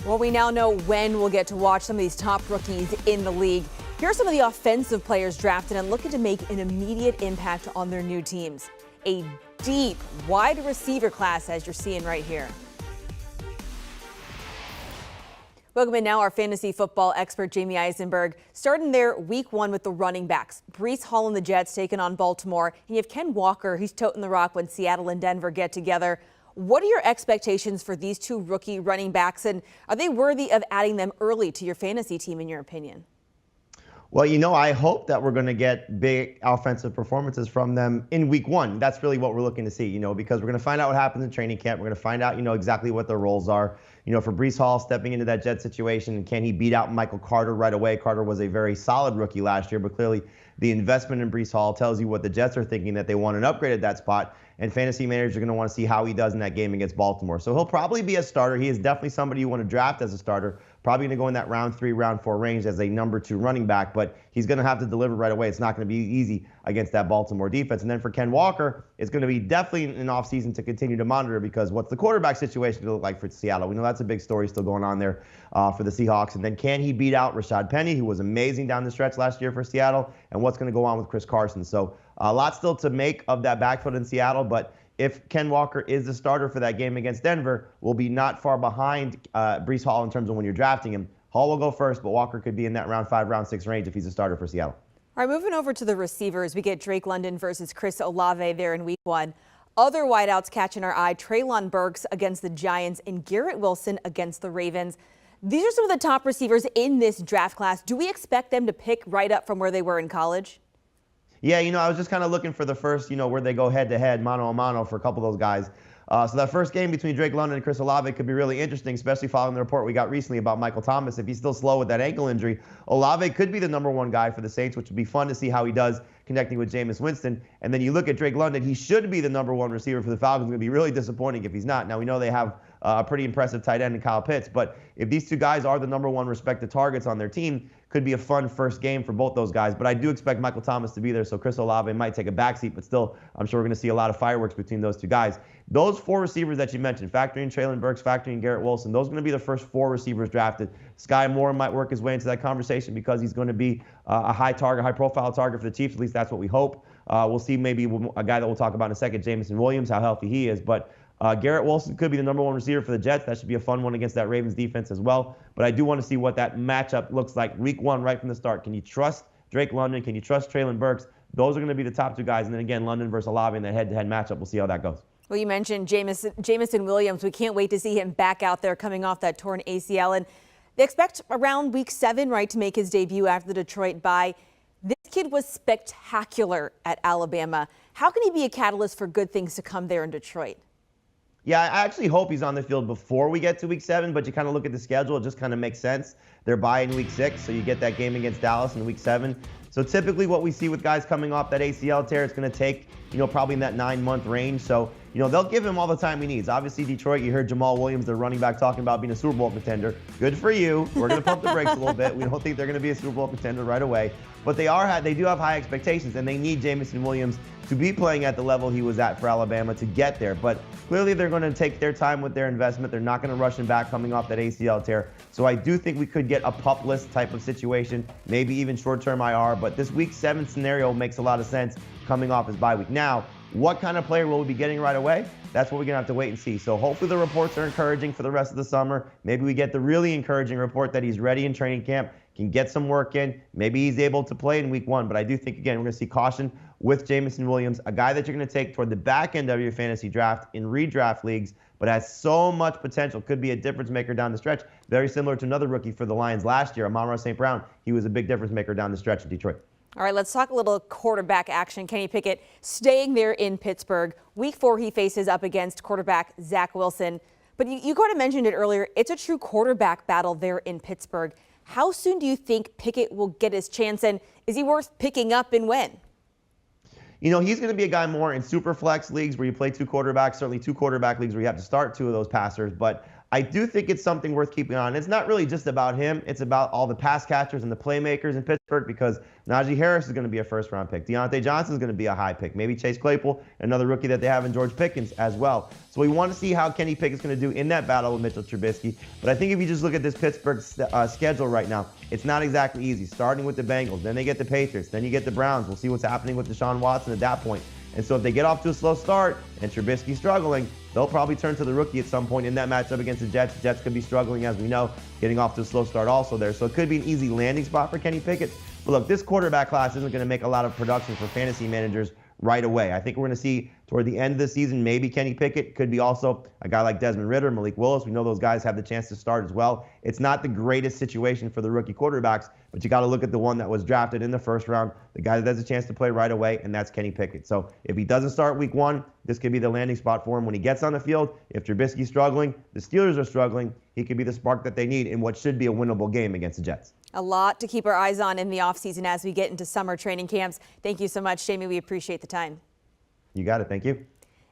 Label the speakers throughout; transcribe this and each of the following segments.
Speaker 1: Well, we now know when we'll get to watch some of these top rookies in the league. Here are some of the offensive players drafted and looking to make an immediate impact on their new teams. A deep, wide receiver class, as you're seeing right here. Welcome in now our fantasy football expert, Jamey Eisenberg, starting their week one with the running backs. Breece Hall and the Jets taking on Baltimore. And you have Ken Walker, who's toting the rock when Seattle and Denver get together. What are your expectations for these two rookie running backs, and are they worthy of adding them early to your fantasy team, in your opinion?
Speaker 2: Well, I hope that we're going to get big offensive performances from them in week one. That's really what we're looking to see, because we're going to find out what happens in training camp. We're going to find out, exactly what their roles are. For Breece Hall stepping into that Jet situation, can he beat out Michael Carter right away? Carter was a very solid rookie last year, but clearly the investment in Breece Hall tells you what the Jets are thinking, that they want an upgrade at that spot. And fantasy managers are going to want to see how he does in that game against Baltimore. So he'll probably be a starter. He is definitely somebody you want to draft as a starter. Probably going to go in that round 3, round 4 range as a number 2 running back, but he's going to have to deliver right away. It's not going to be easy against that Baltimore defense. And then for Ken Walker, it's going to be definitely an offseason to continue to monitor, because what's the quarterback situation going to look like for Seattle? We know that's a big story still going on there for the Seahawks. And then can he beat out Rashad Penny, who was amazing down the stretch last year for Seattle? And what's going to go on with Chris Carson? So a lot still to make of that backfield in Seattle, but if Ken Walker is the starter for that game against Denver, we'll be not far behind Breece Hall in terms of when you're drafting him. Hall will go first, but Walker could be in that round 5, round 6 range if he's a starter for Seattle.
Speaker 1: All right, moving over to the receivers, we get Drake London versus Chris Olave there in week 1. Other wideouts catching our eye, Treylon Burks against the Giants and Garrett Wilson against the Ravens. These are some of the top receivers in this draft class. Do we expect them to pick right up from where they were in college?
Speaker 2: Yeah, I was just kind of looking for the first, where they go head-to-head, mano-a-mano for a couple of those guys. So that first game between Drake London and Chris Olave could be really interesting, especially following the report we got recently about Michael Thomas. If he's still slow with that ankle injury, Olave could be the number 1 guy for the Saints, which would be fun to see how he does connecting with Jameis Winston. And then you look at Drake London, he should be the number 1 receiver for the Falcons. It's going to be really disappointing if he's not. Now, we know they have a pretty impressive tight end in Kyle Pitts, but if these two guys are the number 1 respected targets on their team, could be a fun first game for both those guys. But I do expect Michael Thomas to be there, so Chris Olave might take a backseat, but still, I'm sure we're going to see a lot of fireworks between those two guys. Those 4 receivers that you mentioned, factoring Treylon Burks, factoring Garrett Wilson, those are going to be the first 4 receivers drafted. Sky Moore might work his way into that conversation because he's going to be a high-profile target for the Chiefs. At least that's what we hope. We'll see maybe a guy that we'll talk about in a second, Jamison Williams, how healthy he is. But Garrett Wilson could be the number 1 receiver for the Jets. That should be a fun one against that Ravens defense as well. But I do want to see what that matchup looks like week 1 right from the start. Can you trust Drake London? Can you trust Treylon Burks? Those are going to be the top 2 guys. And then again, London versus Olave in that head-to-head matchup. We'll see how that goes.
Speaker 1: Well, you mentioned Jamison Williams. We can't wait to see him back out there coming off that torn ACL. And they expect around week 7, right, to make his debut after the Detroit bye. This kid was spectacular at Alabama. How can he be a catalyst for good things to come there in Detroit?
Speaker 2: Yeah, I actually hope he's on the field before we get to week 7, but you kind of look at the schedule, it just kind of makes sense. They're bye in week 6, so you get that game against Dallas in week 7. So typically what we see with guys coming off that ACL tear, it's going to take, probably in that 9-month range. So, they'll give him all the time he needs. Obviously, Detroit, you heard Jamal Williams, their running back, talking about being a Super Bowl contender. Good for you. We're going to pump the brakes a little bit. We don't think they're going to be a Super Bowl contender right away. But they do have high expectations, and they need Jamison Williams to be playing at the level he was at for Alabama to get there. But clearly they're going to take their time with their investment. They're not going to rush him back coming off that ACL tear. So I do think we could get a pup list type of situation, maybe even short-term IR. But this week 7 scenario makes a lot of sense coming off his bye week. Now, what kind of player will we be getting right away? That's what we're going to have to wait and see. So hopefully the reports are encouraging for the rest of the summer. Maybe we get the really encouraging report that he's ready in training camp, can get some work in. Maybe he's able to play in week 1. But I do think, again, we're going to see caution with Jamison Williams, a guy that you're going to take toward the back end of your fantasy draft in redraft leagues, but has so much potential, could be a difference maker down the stretch. Very similar to another rookie for the Lions last year, Amon-Ra St. Brown. He was a big difference maker down the stretch in Detroit.
Speaker 1: All right, let's talk a little quarterback action. Kenny Pickett staying there in Pittsburgh. Week 4, he faces up against quarterback Zach Wilson. But you kind of mentioned it earlier. It's a true quarterback battle there in Pittsburgh. How soon do you think Pickett will get his chance, and is he worth picking up and when?
Speaker 2: He's going to be a guy more in super flex leagues where you play 2 quarterbacks, certainly 2 quarterback leagues where you have to start 2 of those passers. But I do think it's something worth keeping on. It's not really just about him. It's about all the pass catchers and the playmakers in Pittsburgh, because Najee Harris is going to be a first-round pick. Deontay Johnson is going to be a high pick. Maybe Chase Claypool, another rookie that they have in George Pickens as well. So we want to see how Kenny Pickett's going to do in that battle with Mitchell Trubisky. But I think if you just look at this Pittsburgh schedule right now, it's not exactly easy. Starting with the Bengals, then they get the Patriots, then you get the Browns. We'll see what's happening with Deshaun Watson at that point. And so if they get off to a slow start and Trubisky's struggling, they'll probably turn to the rookie at some point in that matchup against the Jets. The Jets could be struggling, as we know, getting off to a slow start also there. So it could be an easy landing spot for Kenny Pickett. But look, this quarterback class isn't going to make a lot of production for fantasy managers right away. I think we're going to see toward the end of the season, maybe Kenny Pickett. Could be also a guy like Desmond Ridder, Malik Willis. We know those guys have the chance to start as well. It's not the greatest situation for the rookie quarterbacks, but you got to look at the one that was drafted in the first round, the guy that has a chance to play right away, and that's Kenny Pickett. So if he doesn't start week 1, this could be the landing spot for him when he gets on the field. If Trubisky's struggling, the Steelers are struggling, he could be the spark that they need in what should be a winnable game against the Jets.
Speaker 1: A lot to keep our eyes on in the offseason as we get into summer training camps. Thank you so much, Jamey. We appreciate the time.
Speaker 2: You got it. Thank you.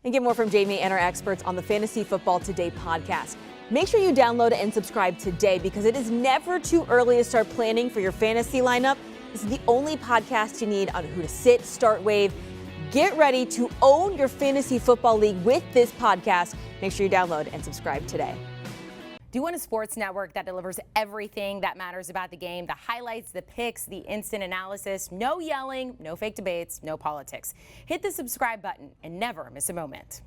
Speaker 1: And get more from Jamey and our experts on the Fantasy Football Today podcast. Make sure you download and subscribe today, because it is never too early to start planning for your fantasy lineup. This is the only podcast you need on who to sit, start, waive. Get ready to own your fantasy football league with this podcast. Make sure you download and subscribe today.
Speaker 3: Do you want a sports network that delivers everything that matters about the game? The highlights, the picks, the instant analysis, no yelling, no fake debates, no politics. Hit the subscribe button and never miss a moment.